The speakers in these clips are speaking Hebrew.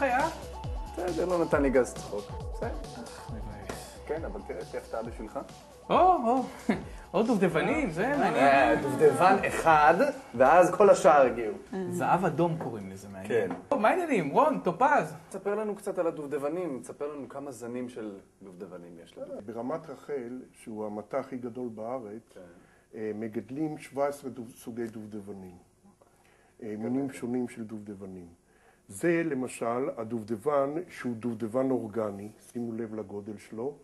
היה? בסדר, לא נתן לי גז צחוק. בסדר. כן, אבל תראה, יש הפתעה בשבילך. עוד דובדבנים, זה מעניין. דובדבן אחד, ואז כל השאר הגיעו. זהב אדום קוראים לזה, מעניין. כן. טוב, מה העניינים? רון, טופז. תספר לנו קצת על הדובדבנים, תספר לנו כמה זנים של דובדבנים יש לנו. ברמת רחל, שהוא המטע הכי גדול בארץ, מגדלים 17 סוגי דובדבנים. מינים שונים של דובדבנים. זה למשל הדובדבן שהוא דובדבן אורגני, שימו לב לגודל שלו,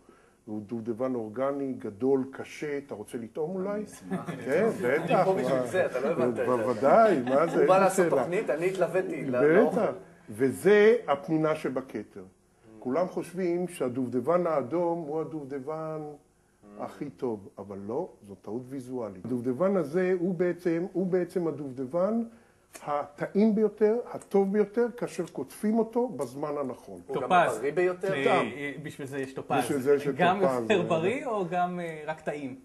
הוא דובדבן אורגני, גדול, קשה, אתה רוצה לטעום אולי? אני אשמח. כן, בטח. אני פה בשביל זה, אתה לא הבנת את זה. בוודאי, מה זה? הוא בא לעשות תוכנית, אני התלוויתי. בטח, וזה הפנינה שבכתר. כולם חושבים שהדובדבן האדום הוא הדובדבן הכי טוב, אבל לא, זו טעות ויזואלית. הדובדבן הזה הוא בעצם הדובדבן הטעים ביותר, הטוב ביותר, כאשר קוטפים אותו בזמן הנכון. הוא גם הבריא ביותר? בשביל זה יש טופז. בשביל זה יש טופז. גם יותר בריא או גם רק טעים?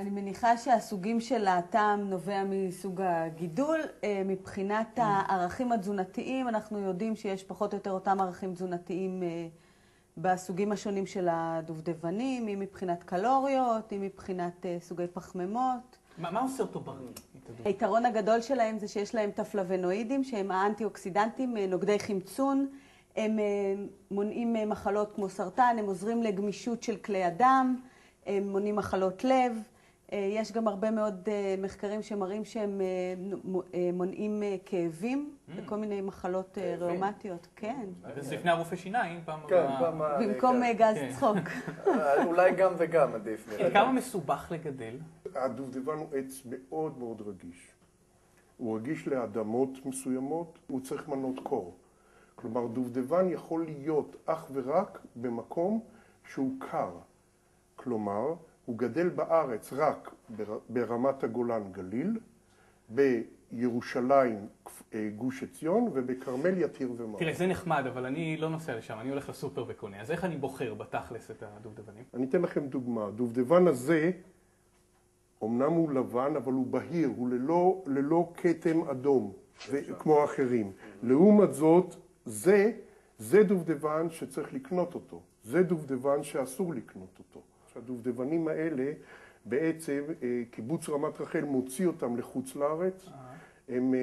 אני מניחה שהסוגים של הטעם נובע מסוג הגידול. מבחינת הערכים התזונתיים, אנחנו יודעים שיש פחות או יותר אותם ערכים תזונתיים בסוגים השונים של הדובדבנים, אם מבחינת קלוריות, אם מבחינת סוגי פחמימות. מה עושה אותו בריא? היתרון הגדול שלהם זה שיש להם תפלבנואידים שהם האנטי-אוקסידנטים, נוגדי חמצון, הם מונעים מחלות כמו סרטן, הם עוזרים לגמישות של כלי הדם, הם מונעים מחלות לב. יש גם הרבה מאוד מחקרים שמראים שהם מונעים כאבים וכל מיני מחלות ראומטיות. כן. זה לפני הרופא שיניים, פעם... במקום גז צחוק. אולי גם וגם עדיף. כמה מסובך לגדל? הדובדבן הוא עץ מאוד מאוד רגיש. הוא רגיש לאדמות מסוימות, הוא צריך מנות קור. כלומר, דובדבן יכול להיות אך ורק במקום שהוא קר. כלומר, הוא גדל בארץ רק ברמת הגולן גליל, בירושלים גוש עציון ובכרמל יתיר ומעון. תראה, זה נחמד, אבל אני לא נוסע לשם, אני הולך לסופר וקונה. אז איך אני בוחר בתכלס את הדובדבנים? אני אתן לכם דוגמה. הדובדבן הזה, אמנם הוא לבן, אבל הוא בהיר, הוא ללא כתם אדום, כמו האחרים. לעומת זאת, זה דובדבן שצריך לקנות אותו. זה דובדבן שאסור לקנות אותו. הדובדבנים האלה, בעצם, קיבוץ רמת רחל מוציא אותם לחוץ לארץ. הם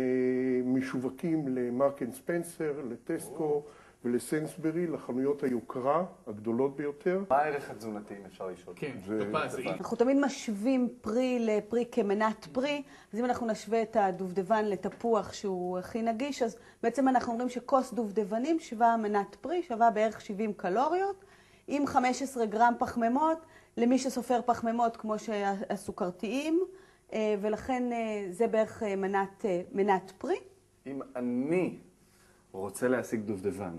משווקים למרק אנד ספנסר, לטסקו ולסנסברי, לחנויות היוקרה הגדולות ביותר. מה הערך התזונתי, אם אפשר לשאול? כן, טופז. אנחנו תמיד משווים פרי לפרי כמנת פרי, אז אם אנחנו נשווה את הדובדבן לתפוח שהוא הכי נגיש, אז בעצם אנחנו אומרים שכוס דובדבנים שווה מנת פרי, שווה בערך 70 קלוריות, עם 15 גרם פחמימות, למי שסופר פחמימות כמו שהסוכרתיים, ולכן זה בערך מנת פרי. אם אני רוצה להשיג דובדבן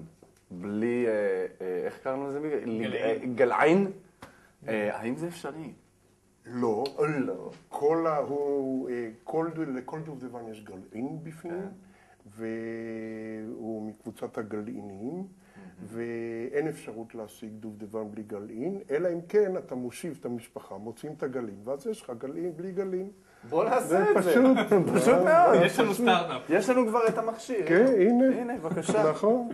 בלי, איך קראנו לזה? גלעין? האם זה אפשרי? לא. לכל דובדבן יש גלעין בפנים, והוא מקבוצת הגלעיניים. ואין אפשרות להשיג דובדבן בלי גלעין, אלא אם כן אתה מושיב את המשפחה, מוצאים את הגלעין, ואז יש לך גלעין בלי גלעין. בוא נעשה את זה. פשוט מאוד. יש לנו סטארט-אפ. יש לנו כבר את המכשיר. כן, הנה. הנה, בבקשה. נכון.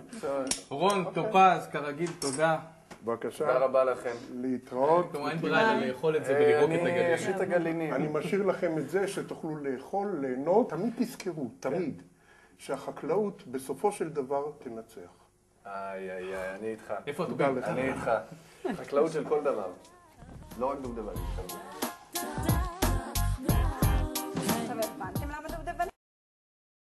רון, טופז, כרגיל, תודה. בבקשה. תודה רבה לכם. להתראות. כלומר, אין ברירה אלא לאכול את זה ולראות את הגלינים. יש את הגלינים. אני משאיר לכם את זה שתוכלו לאכול, ליהנות. תמיד תזכרו, תמיד, שהחקלאות בסופו של דבר תנצח. איי, אני איתך. איפה תודה הטובים? לך. אני איתך. חקלאות של כל דבר. לא רק דובדבנים.